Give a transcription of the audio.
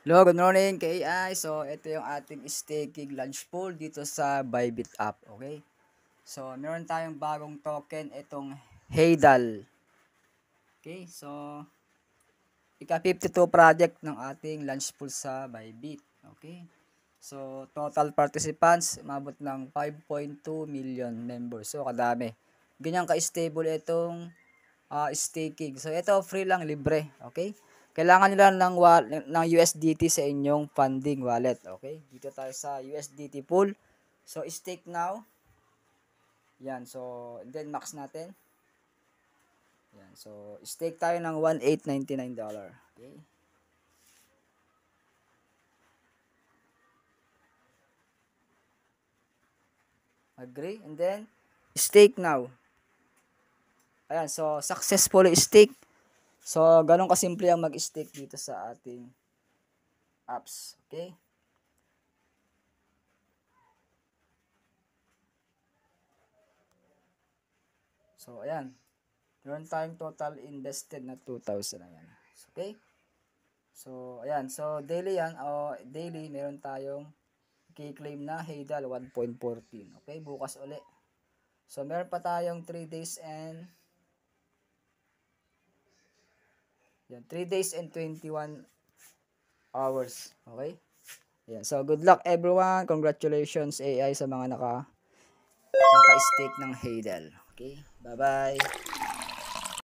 Hello, good morning KI. So, ito yung ating staking launch pool dito sa Bybit app. Okay? So, meron tayong bagong token, itong Heydal. Okay? So, ika-52 project ng ating launch pool sa Bybit. Okay? So, total participants, umabot ng 5.2 million members. So, kadami. Ganyan ka-stable itong staking. So, ito free lang, libre. Okay? Kailangan nila ng USDT sa inyong funding wallet. Okay? Dito tayo sa USDT pool. So, stake now. Yan. So, then max natin. Yan. So, stake tayo ng $1,899. Okay? Agree. And then, stake now. Ayan. So, successfully stake. So, ganun kasimple ang mag-stake dito sa ating apps. Okay? So, ayan. Meron tayong total invested na 2,000. Ayan. Okay? So, ayan. So, daily yan. O, daily, meron tayong i-claim na Heydal 1.14. Okay? Bukas uli. So, meron pa tayong 3 days and yan, 3 days and 21 hours. Okay? Ayan. So, good luck everyone. Congratulations AI sa mga naka-stake ng Heydal. Okay? Bye-bye.